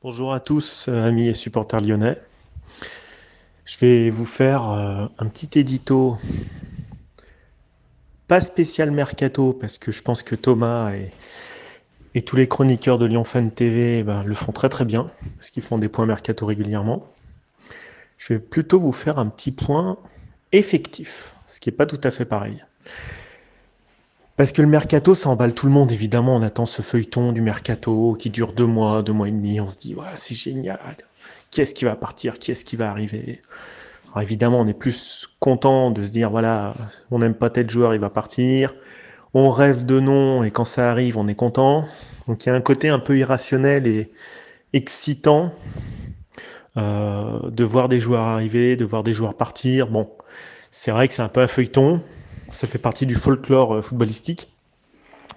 Bonjour à tous, amis et supporters lyonnais. Je vais vous faire un petit édito, pas spécial mercato, parce que je pense que Thomas et tous les chroniqueurs de Lyon Fan TV le font très très bien, parce qu'ils font des points mercato régulièrement. Je vais plutôt vous faire un petit point effectif, ce qui n'est pas tout à fait pareil. Parce que le mercato, ça emballe tout le monde, évidemment. On attend ce feuilleton du mercato qui dure 2 mois et demi. On se dit, ouais, c'est génial. Qui est-ce qui va partir? Qui est-ce qui va arriver? Alors évidemment, on est plus content de se dire, voilà, on n'aime pas tel joueur, il va partir. On rêve de nom et quand ça arrive, on est content. Donc il y a un côté un peu irrationnel et excitant de voir des joueurs arriver, de voir des joueurs partir. Bon, c'est vrai que c'est un peu un feuilleton. Ça fait partie du folklore footballistique.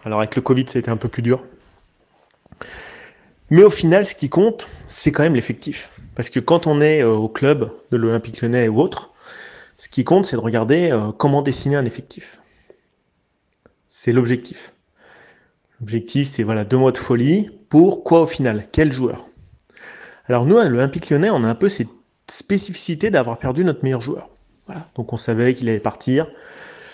Alors avec le Covid, ça a été un peu plus dur. Mais au final, ce qui compte, c'est quand même l'effectif. Parce que quand on est au club de l'Olympique Lyonnais ou autre, ce qui compte, c'est de regarder comment dessiner un effectif. C'est l'objectif. L'objectif, c'est voilà 2 mois de folie. Pour quoi au final? Quel joueur? Alors nous, à l'Olympique Lyonnais, on a un peu cette spécificité d'avoir perdu notre meilleur joueur. Voilà. Donc on savait qu'il allait partir.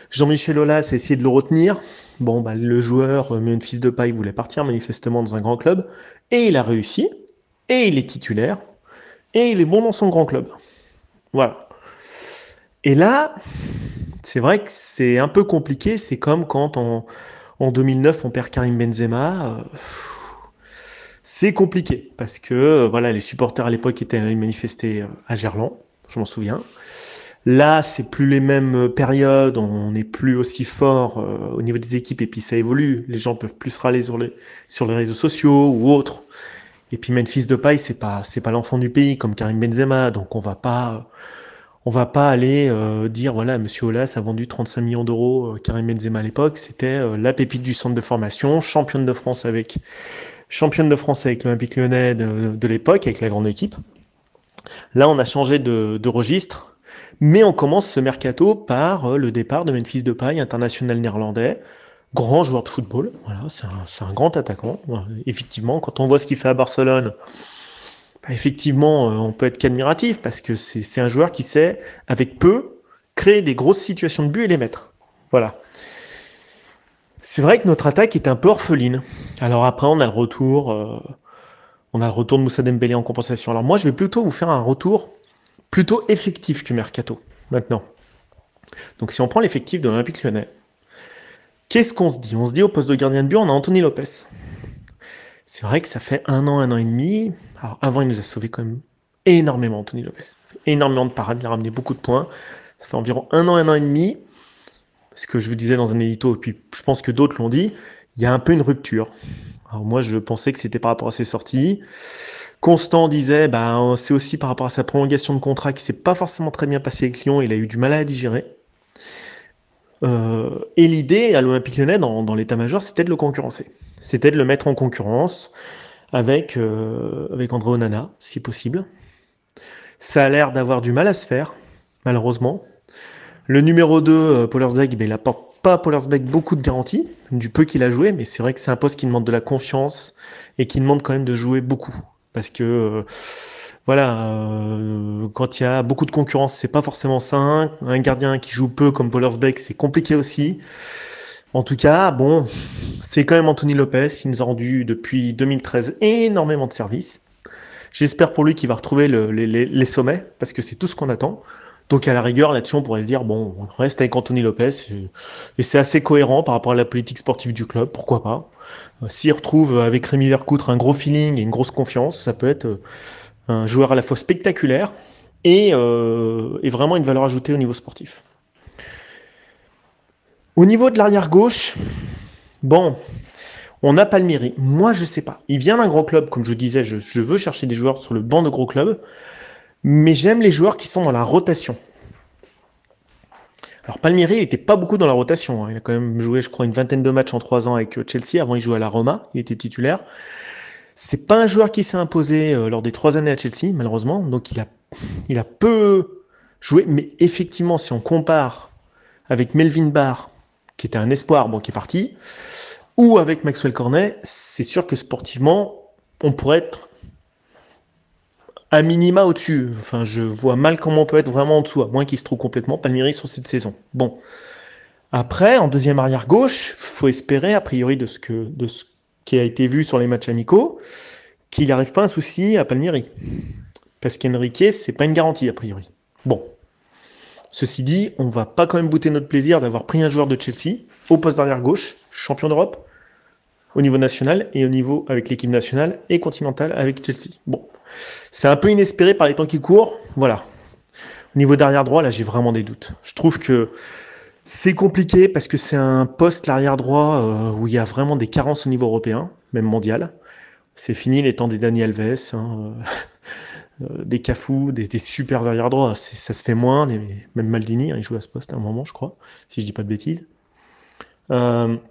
Jean-Michel Aulas a essayé de le retenir. Bon, le joueur, Memphis Depay, voulait partir manifestement dans un grand club. Et il a réussi. Et il est titulaire. Et il est bon dans son grand club. Voilà. Et là, c'est vrai que c'est un peu compliqué. C'est comme quand en 2009, on perd Karim Benzema. C'est compliqué parce que voilà, les supporters à l'époque étaient allés manifester à Gerland, je m'en souviens. Là, c'est plus les mêmes périodes, on n'est plus aussi fort au niveau des équipes et puis ça évolue. Les gens peuvent plus râler sur les réseaux sociaux ou autres. Et puis Memphis Depay, c'est pas l'enfant du pays comme Karim Benzema, donc on va pas aller dire voilà, Monsieur Aulas a vendu 35 millions d'euros Karim Benzema à l'époque. C'était la pépite du centre de formation, championne de France avec l'Olympique Lyonnais de l'époque, avec la grande équipe. Là, on a changé de registre, mais on commence ce mercato par le départ de Memphis Depay, international néerlandais, grand joueur de football. Voilà, c'est un grand attaquant. Voilà. Effectivement, quand on voit ce qu'il fait à Barcelone, effectivement, on peut être qu'admiratif parce que c'est un joueur qui sait, avec peu, créer des grosses situations de but et les mettre. Voilà. C'est vrai que notre attaque est un peu orpheline. Alors après, on a le retour de Moussa Dembélé en compensation. Alors moi, je vais plutôt vous faire un retour plutôt effectif que mercato, maintenant. Donc si on prend l'effectif de l'Olympique Lyonnais, qu'est-ce qu'on se dit? On se dit au poste de gardien de but, on a Anthony Lopez. C'est vrai que ça fait un an et demi. Alors avant, il nous a sauvé quand même énormément, Anthony Lopez. Il fait énormément de parades, il a ramené beaucoup de points. Ça fait environ un an et demi. Ce que je vous disais dans un édito, et puis je pense que d'autres l'ont dit, il y a un peu une rupture. Alors moi, je pensais que c'était par rapport à ses sorties. Constant disait, c'est aussi par rapport à sa prolongation de contrat qui s'est pas forcément très bien passé avec Lyon, il a eu du mal à digérer. Et l'idée à l'Olympique Lyonnais, dans l'état-major, c'était de le concurrencer. C'était de le mettre en concurrence avec André Onana, si possible. Ça a l'air d'avoir du mal à se faire, malheureusement. Le numéro 2, Pollersbeck, il apporte pas à Pollersbeck beaucoup de garanties, du peu qu'il a joué, mais c'est vrai que c'est un poste qui demande de la confiance et qui demande quand même de jouer beaucoup. Parce que quand il y a beaucoup de concurrence, c'est pas forcément sain. Un gardien qui joue peu comme Pollersbeck, c'est compliqué aussi. En tout cas, bon, c'est quand même Anthony Lopez. Il nous a rendu depuis 2013 énormément de services. J'espère pour lui qu'il va retrouver les sommets, parce que c'est tout ce qu'on attend. Donc à la rigueur, là-dessus, on pourrait se dire, bon, on reste avec Anthony Lopez, et c'est assez cohérent par rapport à la politique sportive du club, pourquoi pas. S'il retrouve avec Rémi Vercoutre un gros feeling et une grosse confiance, ça peut être un joueur à la fois spectaculaire et vraiment une valeur ajoutée au niveau sportif. Au niveau de l'arrière gauche, bon, on a Palmieri. Moi, je sais pas. Il vient d'un gros club, comme je disais, je veux chercher des joueurs sur le banc de gros clubs, mais j'aime les joueurs qui sont dans la rotation. Alors Palmieri, il était pas beaucoup dans la rotation. Hein. Il a quand même joué, je crois, une vingtaine de matchs en 3 ans avec Chelsea. Avant, il jouait à la Roma. Il était titulaire. C'est pas un joueur qui s'est imposé lors des 3 années à Chelsea, malheureusement. Donc il a peu joué. Mais effectivement, si on compare avec Melvin Barr, qui était un espoir, bon, qui est parti, ou avec Maxwell Cornet, c'est sûr que sportivement, on pourrait être à minima au-dessus. Enfin, je vois mal comment on peut être vraiment en dessous, à moins qu'il se trouve complètement Palmieri sur cette saison. Bon. Après, en deuxième arrière gauche, faut espérer, a priori de ce qui a été vu sur les matchs amicaux, qu'il n'arrive pas un souci à Palmieri. Parce qu'Enrique, c'est pas une garantie, a priori. Bon. Ceci dit, on va pas quand même bouter notre plaisir d'avoir pris un joueur de Chelsea au poste d'arrière gauche, champion d'Europe, au niveau national et au niveau avec l'équipe nationale et continentale avec Chelsea. Bon. C'est un peu inespéré par les temps qui courent. Voilà. Au niveau d'arrière droit, là, j'ai vraiment des doutes. Je trouve que c'est compliqué parce que c'est un poste, l'arrière droit, où il y a vraiment des carences au niveau européen, même mondial. C'est fini les temps des Dani Alves, des Cafu, des super arrière droits. Ça se fait moins. Même Maldini, il joue à ce poste à un moment, je crois, si je dis pas de bêtises. Il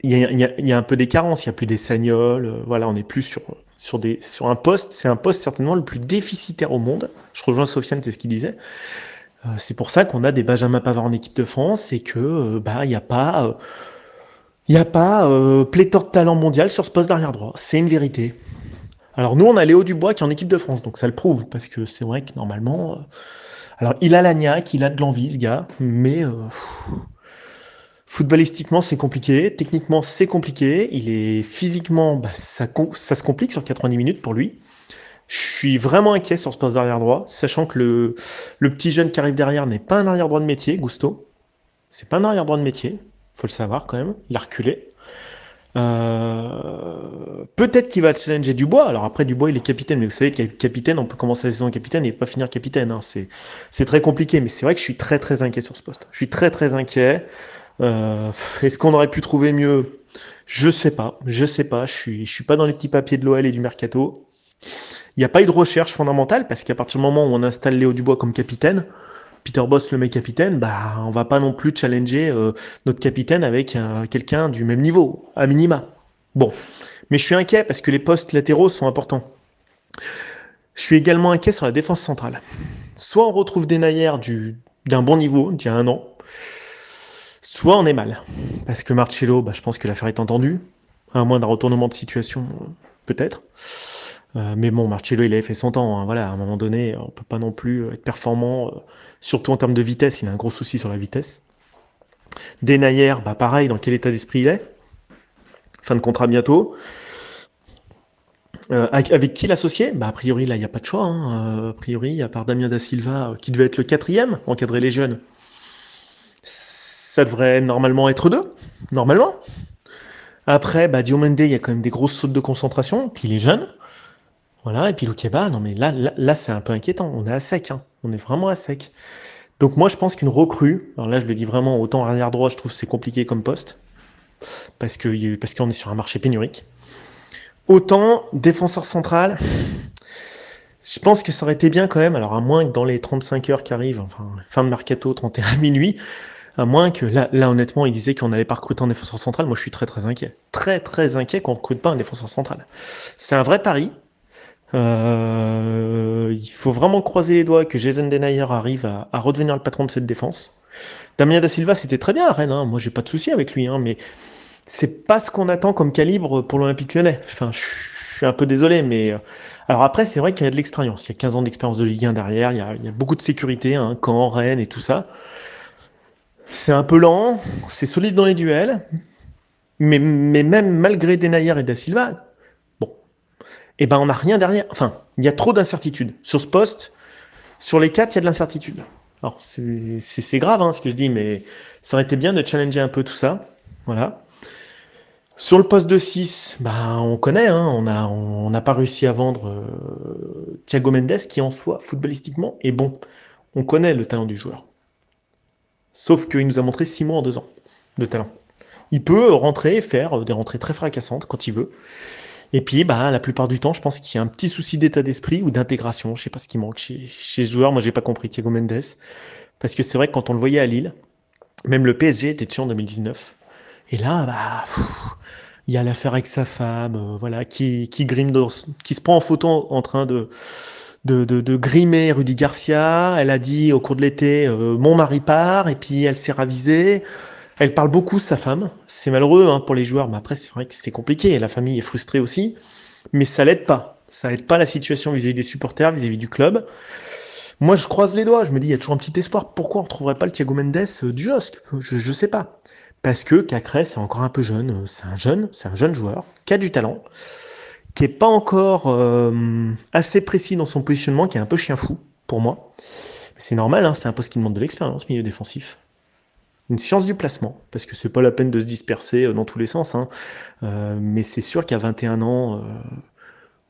y a un peu des carences, il n'y a plus des Sagnols, voilà, on est plus sur un poste, c'est un poste certainement le plus déficitaire au monde. Je rejoins Sofiane, c'est ce qu'il disait. C'est pour ça qu'on a des Benjamin Pavard en équipe de France et que il n'y a pas pléthore de talent mondial sur ce poste d'arrière droit. C'est une vérité. Alors nous, on a Léo Dubois qui est en équipe de France, donc ça le prouve parce que c'est vrai que normalement, alors il a la niaque, il a de l'envie ce gars, mais footballistiquement, c'est compliqué. Techniquement, c'est compliqué. Il est physiquement, ça se complique sur 90 minutes pour lui. Je suis vraiment inquiet sur ce poste d'arrière droit, sachant que le petit jeune qui arrive derrière n'est pas un arrière droit de métier, Gusto. C'est pas un arrière droit de métier. Faut le savoir quand même. Il a reculé. Peut-être qu'il va challenger Dubois. Alors après, Dubois, il est capitaine. Mais vous savez, capitaine, on peut commencer la saison capitaine et pas finir capitaine. Hein. C'est très compliqué. Mais c'est vrai que je suis très très inquiet sur ce poste. Je suis très très inquiet. Est-ce qu'on aurait pu trouver mieux? Je sais pas. Je suis pas dans les petits papiers de l'OL et du Mercato. Il n'y a pas eu de recherche fondamentale parce qu'à partir du moment où on installe Léo Dubois comme capitaine, Peter Bosz le met capitaine, on va pas non plus challenger notre capitaine avec quelqu'un du même niveau, à minima. Bon, mais je suis inquiet parce que les postes latéraux sont importants. Je suis également inquiet sur la défense centrale. Soit on retrouve Denayer d'un bon niveau d'il y a un an, soit on est mal. Parce que Marcelo, je pense que l'affaire est entendue, à moins d'un retournement de situation, peut-être. Mais bon, Marcelo, il avait fait son temps. Hein, voilà, à un moment donné, on peut pas non plus être performant, surtout en termes de vitesse. Il a un gros souci sur la vitesse. Denayer, pareil, dans quel état d'esprit il est? Fin de contrat bientôt. Avec qui l'associer? A priori, là, il n'y a pas de choix. Hein. A priori, à part Damien Da Silva, qui devait être le 4e, encadrer les jeunes, ça devrait normalement être 2. Normalement. Après, Diomande, il y a quand même des grosses sautes de concentration. Puis il est jeune. Voilà, et puis Loukeba, non mais là c'est un peu inquiétant, on est à sec, hein. On est vraiment à sec. Donc moi je pense qu'une recrue, alors là je le dis vraiment, autant arrière droit je trouve que c'est compliqué comme poste, parce qu'on est sur un marché pénurique. Autant défenseur central, je pense que ça aurait été bien quand même, alors à moins que dans les 35 heures qui arrivent, enfin fin de mercato, 31 minuit, à moins que là honnêtement il disait qu'on n'allait pas recruter un défenseur central, moi je suis très très inquiet. Très très inquiet qu'on ne recrute pas un défenseur central. C'est un vrai pari. Il faut vraiment croiser les doigts que Jason Denayer arrive à redevenir le patron de cette défense. Damien Da Silva, c'était très bien à Rennes, hein. Moi j'ai pas de souci avec lui, hein, mais c'est pas ce qu'on attend comme calibre pour l'Olympique Lyonnais. Enfin, je suis un peu désolé, mais alors après c'est vrai qu'il y a de l'expérience. Il y a 15 ans d'expérience de Ligue 1 derrière, il y a beaucoup de sécurité, hein, Caen, Rennes et tout ça. C'est un peu lent, c'est solide dans les duels, mais même malgré Denayer et Da Silva, on n'a rien derrière. Enfin, il y a trop d'incertitudes. Sur ce poste, sur les 4, il y a de l'incertitude. Alors, c'est grave ce que je dis, mais ça aurait été bien de challenger un peu tout ça. Voilà. Sur le poste de 6, on connaît, hein, on n'a pas réussi à vendre Thiago Mendes, qui en soi, footballistiquement, est bon. On connaît le talent du joueur. Sauf qu'il nous a montré 6 mois en 2 ans de talent. Il peut rentrer et faire des rentrées très fracassantes quand il veut. Et puis, la plupart du temps, je pense qu'il y a un petit souci d'état d'esprit ou d'intégration. Je sais pas ce qui manque chez ce joueur. Moi, j'ai pas compris Thiago Mendes. Parce que c'est vrai que quand on le voyait à Lille, même le PSG était dessus en 2019. Et là, il y a l'affaire avec sa femme, qui grime qui se prend en photo en train de grimer Rudy Garcia. Elle a dit au cours de l'été, mon mari part, et puis elle s'est ravisée. Elle parle beaucoup, sa femme. C'est malheureux pour les joueurs, mais après, c'est vrai que c'est compliqué. La famille est frustrée aussi, mais ça l'aide pas. Ça aide pas la situation vis-à-vis des supporters, vis-à-vis du club. Moi, je croise les doigts. Je me dis, il y a toujours un petit espoir. Pourquoi on ne retrouverait pas le Thiago Mendes du LOSC? Je sais pas. Parce que Cacré, c'est encore un peu jeune. C'est un jeune joueur qui a du talent, qui est pas encore assez précis dans son positionnement, qui est un peu chien fou pour moi. C'est normal, hein, c'est un poste qui demande de l'expérience, milieu défensif. Une science du placement, parce que c'est pas la peine de se disperser dans tous les sens. Hein. Mais c'est sûr qu'à 21 ans,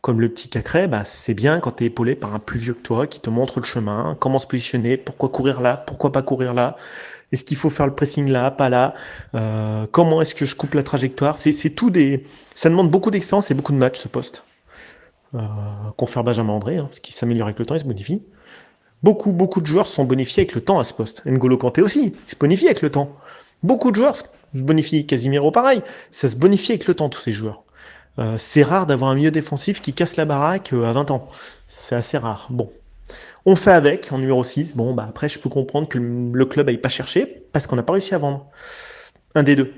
comme le petit Cacré, bah, c'est bien quand tu es épaulé par un plus vieux que toi qui te montre le chemin, comment se positionner, pourquoi courir là, pourquoi pas courir là, est-ce qu'il faut faire le pressing là, pas là, comment est-ce que je coupe la trajectoire. C'est tout des... Ça demande beaucoup d'expérience et beaucoup de matchs, ce poste. Confère Benjamin André, hein, parce qu'il s'améliore avec le temps, il se bonifie. Beaucoup de joueurs sont bonifiés avec le temps à ce poste. N'Golo Kanté aussi, il se bonifie avec le temps. Beaucoup de joueurs se bonifient. Casimiro pareil, ça se bonifie avec le temps, tous ces joueurs. C'est rare d'avoir un milieu défensif qui casse la baraque à 20 ans. C'est assez rare. Bon. On fait avec, en numéro 6. Bon, bah après, je peux comprendre que le club aille pas chercher, parce qu'on n'a pas réussi à vendre. Un des deux.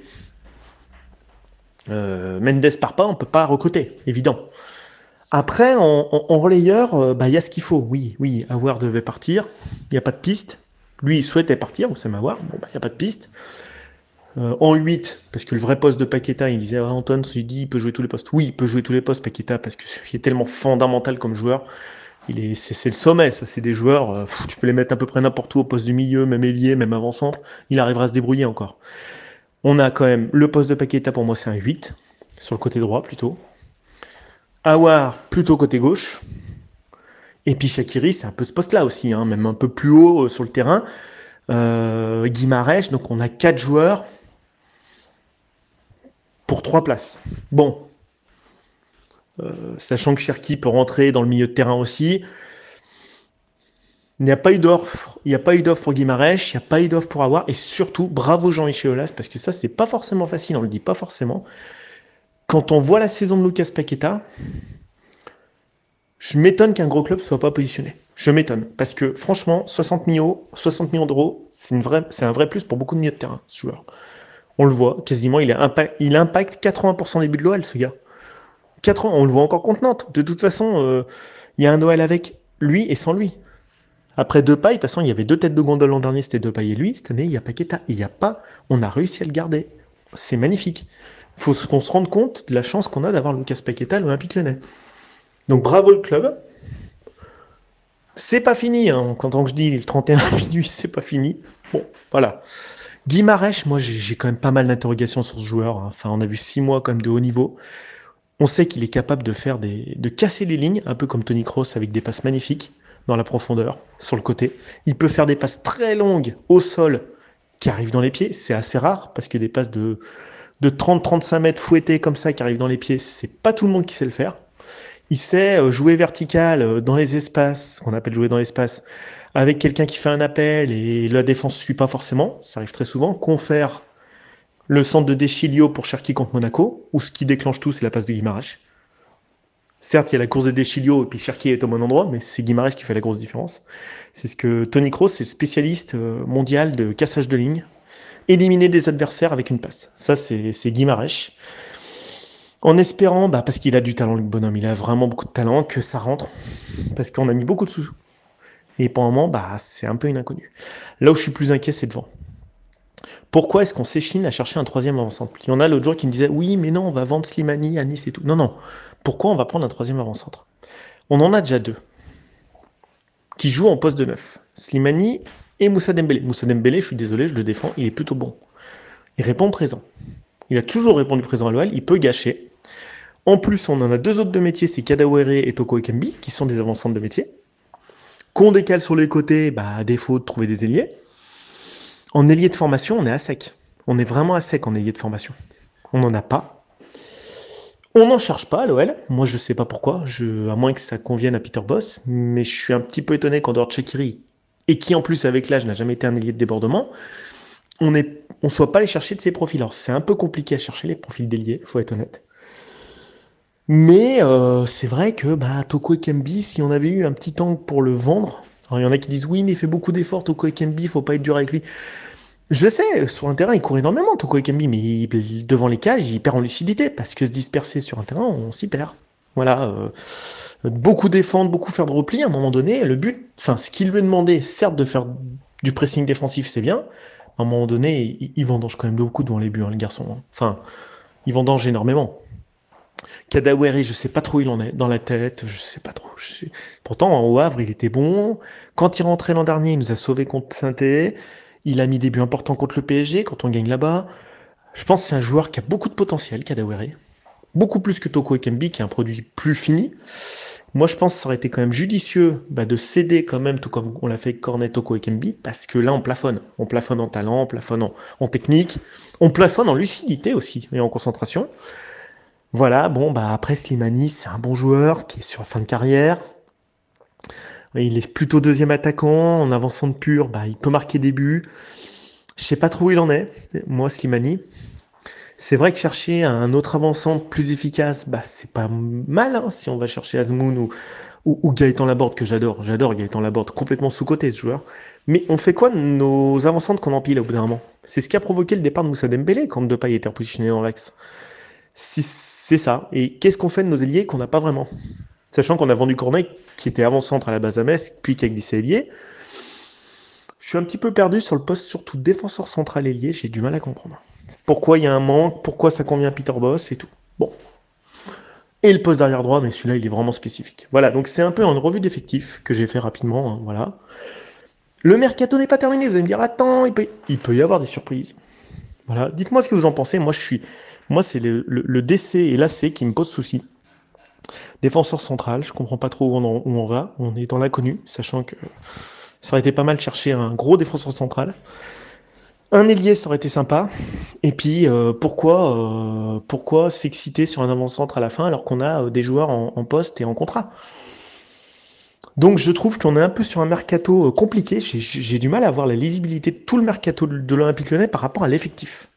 Mendes part pas, on peut pas recruter, évident. Après, en relayeur, bah, y a ce qu'il faut. Oui, Aouar devait partir. Il n'y a pas de piste. Lui, il souhaitait partir, ou c'est Aouar. Bon, bah, il n'y a pas de piste. En 8, parce que le vrai poste de Paqueta, il disait Antoine se dit il peut jouer tous les postes. Oui, il peut jouer tous les postes, Paqueta, parce qu'il est tellement fondamental comme joueur. C'est le sommet, ça. C'est des joueurs, tu peux les mettre à peu près n'importe où, au poste du milieu, même ailier, même avant-centre. Il arrivera à se débrouiller encore. On a quand même le poste de Paqueta, pour moi, c'est un 8, sur le côté droit plutôt. Aouar, plutôt côté gauche. Et puis Shaqiri, c'est un peu ce poste-là aussi, hein, même un peu plus haut sur le terrain. Guimarães, donc on a 4 joueurs pour 3 places. Bon, sachant que Cherki peut rentrer dans le milieu de terrain aussi. Il n'y a pas eu d'offre. Il n'y a pas eu d'offre pour Guimarães, il n'y a pas eu d'offre pour Aouar. Et surtout, bravo Jean-Michel Aulas, parce que ça, c'est pas forcément facile, on le dit pas forcément. Quand on voit la saison de Lucas Paqueta, je m'étonne qu'un gros club ne soit pas positionné. Je m'étonne. Parce que franchement, 60 millions d'euros, c'est un vrai plus pour beaucoup de milieux de terrain, ce joueur. On le voit, quasiment, il impacte 80% des buts de l'OL, ce gars. 80, on le voit encore contre Nantes. De toute façon, il y a un OL avec lui et sans lui. Après Depay, de toute façon, il y avait 2 têtes de gondole l'an dernier, c'était Depay et lui. Cette année, il y a Paqueta. Il y a pas, on a réussi à le garder. C'est magnifique. Il faut qu'on se rende compte de la chance qu'on a d'avoir Lucas Paqueta à l'Olympique Lyonnais. Donc bravo le club. C'est pas fini, hein. Quand je dis le 31 minutes, c'est pas fini. Bon, voilà. Guimarães, moi j'ai quand même pas mal d'interrogations sur ce joueur. Hein. Enfin, on a vu 6 mois quand même de haut niveau. On sait qu'il est capable de faire de casser les lignes, un peu comme Toni Kroos avec des passes magnifiques dans la profondeur, sur le côté. Il peut faire des passes très longues au sol qui arrivent dans les pieds. C'est assez rare parce que des passes de 30-35 mètres fouettées comme ça qui arrivent dans les pieds, c'est pas tout le monde qui sait le faire. Il sait jouer vertical dans les espaces, qu'on appelle jouer dans l'espace, avec quelqu'un qui fait un appel et la défense ne suit pas forcément, ça arrive très souvent, confère le centre de Deschilio pour Cherki contre Monaco, où ce qui déclenche tout, c'est la passe de Guimarães. Certes, il y a la course de Deschilio et puis Cherki est au bon endroit, mais c'est Guimarães qui fait la grosse différence. C'est ce que Toni Kroos, c'est spécialiste mondial de cassage de ligne, éliminer des adversaires avec une passe. Ça, c'est Guimarães. En espérant, parce qu'il a du talent, le bonhomme, il a vraiment beaucoup de talent, que ça rentre. Parce qu'on a mis beaucoup de sous. Et pour un moment, c'est un peu une inconnue. Là où je suis plus inquiet, c'est devant. Pourquoi est-ce qu'on s'échine à chercher un troisième avant-centre? Il y en a l'autre jour qui me disait, oui, mais non, on va vendre Slimani à Nice et tout. Non. Pourquoi on va prendre un troisième avant-centre? On en a déjà 2. Qui jouent en poste de 9. Slimani et Moussa Dembélé. Moussa Dembélé, je suis désolé, je le défends, il est plutôt bon. Il répond présent. Il a toujours répondu présent à l'OL, il peut gâcher. En plus, on en a 2 autres de métier, c'est Kadewere et Toko Ekambi, qui sont des avant-centres de métier. Qu'on décale sur les côtés, à défaut de trouver des ailiers. En ailier de formation, on est à sec. On est vraiment à sec en ailier de formation. On n'en a pas. On n'en cherche pas à l'OL. Moi, je sais pas pourquoi, à moins que ça convienne à Peter Bosz, mais je suis un petit peu étonné qu'en dehors de Shaqiri, et qui en plus avec l'âge n'a jamais été un ailier de débordement, on soit pas allé chercher de ces profils. Alors c'est un peu compliqué à chercher les profils d'ailier, faut être honnête. Mais c'est vrai que Toko Ekambi, si on avait eu un petit angle pour le vendre, alors il y en a qui disent oui mais il fait beaucoup d'efforts Toko Ekambi, faut pas être dur avec lui. Je sais, sur un terrain il court énormément Toko Ekambi, mais devant les cages il perd en lucidité, parce que se disperser sur un terrain on s'y perd. Voilà, beaucoup défendre, beaucoup faire de repli, à un moment donné, le but, enfin, ce qu'il lui est demandé, certes, de faire du pressing défensif, c'est bien, à un moment donné, il vendange quand même beaucoup devant les buts, hein, le garçon. Hein. Enfin, il vendange énormément. Kadawere, je sais pas trop où il en est, dans la tête, je sais pas trop. Pourtant, au Havre, il était bon. Quand il rentrait l'an dernier, il nous a sauvés contre Saint-Étienne. Il a mis des buts importants contre le PSG, quand on gagne là-bas. Je pense que c'est un joueur qui a beaucoup de potentiel, Kadawere. Beaucoup plus que Toko Ekambi, qui est un produit plus fini. Moi, je pense que ça aurait été quand même judicieux de céder quand même, tout comme on l'a fait avec Cornet, Toko Ekambi, parce que là, on plafonne. On plafonne en talent, on plafonne en technique, on plafonne en lucidité aussi, et en concentration. Voilà, bon, après Slimani, c'est un bon joueur qui est sur la fin de carrière. Il est plutôt deuxième attaquant, en avançant de pur, il peut marquer des buts. Je sais pas trop où il en est, moi, Slimani. C'est vrai que chercher un autre avançant plus efficace, c'est pas mal, hein, si on va chercher Azmoun ou Gaëtan Laborde, que j'adore. J'adore Gaëtan Laborde, complètement sous-coté ce joueur. Mais on fait quoi de nos avançantes qu'on empile au bout d'un moment? C'est ce qui a provoqué le départ de Moussa Dembélé quand Depay était repositionné dans l'axe. Si c'est ça. Et qu'est-ce qu'on fait de nos ailiers qu'on n'a pas vraiment? Sachant qu'on a vendu Cornet, qui était avant-centre à la base à Metz, puis qui a glissé ailier. Je suis un petit peu perdu sur le poste, surtout défenseur central ailier, j'ai du mal à comprendre. Pourquoi il y a un manque, pourquoi ça convient à Peter Bosz et tout. Bon. Et le poste d'arrière droit, mais celui-là, il est vraiment spécifique. Voilà, donc c'est un peu une revue d'effectifs que j'ai fait rapidement, hein, voilà. Le mercato n'est pas terminé, vous allez me dire, attends, il peut y avoir des surprises. Voilà, dites-moi ce que vous en pensez. Moi, c'est le DC et l'AC qui me posent souci. Défenseur central, je comprends pas trop où on va. On est dans l'inconnu, sachant que ça aurait été pas mal de chercher un gros défenseur central. Un ailier, ça aurait été sympa. Et puis, pourquoi s'exciter sur un avant-centre à la fin alors qu'on a des joueurs en poste et en contrat? Donc, je trouve qu'on est un peu sur un mercato compliqué. J'ai du mal à voir la lisibilité de tout le mercato de l'Olympique Lyonnais par rapport à l'effectif.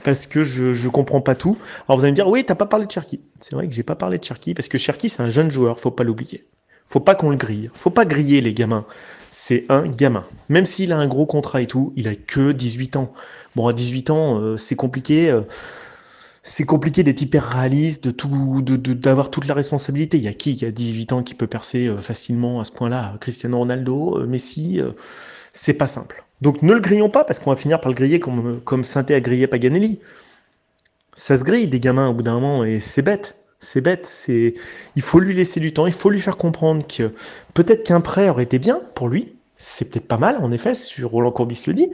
Parce que je comprends pas tout. Alors vous allez me dire, oui, t'as pas parlé de Cherki. C'est vrai que j'ai pas parlé de Cherki, parce que Cherki, c'est un jeune joueur, faut pas l'oublier. Faut pas qu'on le grille. Faut pas griller les gamins. C'est un gamin. Même s'il a un gros contrat et tout, il a que 18 ans. Bon, à 18 ans, c'est compliqué. C'est compliqué d'être hyper réaliste, d'avoir toute la responsabilité. Il y a qui a 18 ans qui peut percer facilement à ce point-là? Cristiano Ronaldo, Messi, c'est pas simple. Donc ne le grillons pas, parce qu'on va finir par le griller comme Sainté a grillé Paganelli. Ça se grille des gamins au bout d'un moment, et c'est bête. C'est bête. Il faut lui laisser du temps, il faut lui faire comprendre que peut-être qu'un prêt aurait été bien pour lui. C'est peut-être pas mal, en effet, sur Roland Courbis le dit.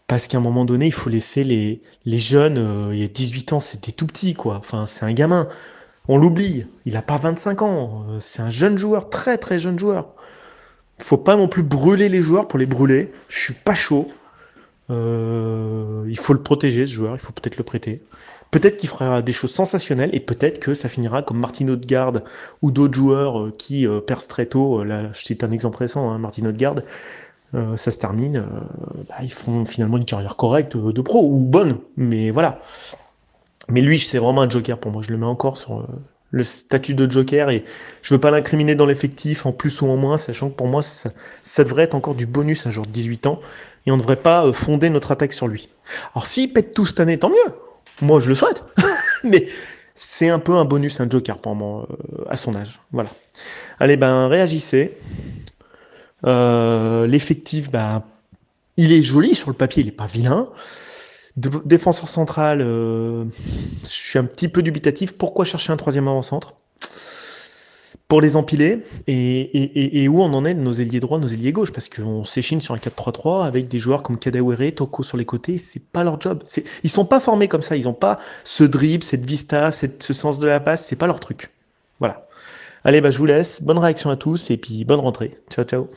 Parce qu'à un moment donné, il faut laisser les jeunes, il y a 18 ans, c'était tout petit, quoi. Enfin, c'est un gamin. On l'oublie. Il a pas 25 ans. C'est un jeune joueur, très très jeune joueur. Faut pas non plus brûler les joueurs pour les brûler. Je suis pas chaud. Il faut le protéger, ce joueur. Il faut peut-être le prêter. Peut-être qu'il fera des choses sensationnelles et peut-être que ça finira comme Martin Odegaard ou d'autres joueurs qui percent très tôt. Là, je cite un exemple récent, hein, Martin Odegaard. Ça se termine. Ils font finalement une carrière correcte de pro ou bonne, mais voilà. Mais lui, c'est vraiment un joker pour moi. Je le mets encore sur le statut de joker et je veux pas l'incriminer dans l'effectif en plus ou en moins, sachant que pour moi, ça devrait être encore du bonus un jour de 18 ans et on ne devrait pas fonder notre attaque sur lui. Alors s'il pète tout cette année, tant mieux. Moi, je le souhaite. Mais c'est un peu un bonus, un joker pour moi à son âge. Voilà. Allez, réagissez. L'effectif, il est joli sur le papier, il est pas vilain. Défenseur central, je suis un petit peu dubitatif. Pourquoi chercher un troisième avant-centre pour les empiler et où on en est de nos ailiers droits, nos ailiers gauches, parce qu'on s'échine sur un 4-3-3 avec des joueurs comme Kadawere, Toko sur les côtés, c'est pas leur job. Ils sont pas formés comme ça, ils ont pas ce dribble, cette vista, ce sens de la passe, c'est pas leur truc. Voilà. Allez, je vous laisse. Bonne réaction à tous et puis bonne rentrée. Ciao, ciao.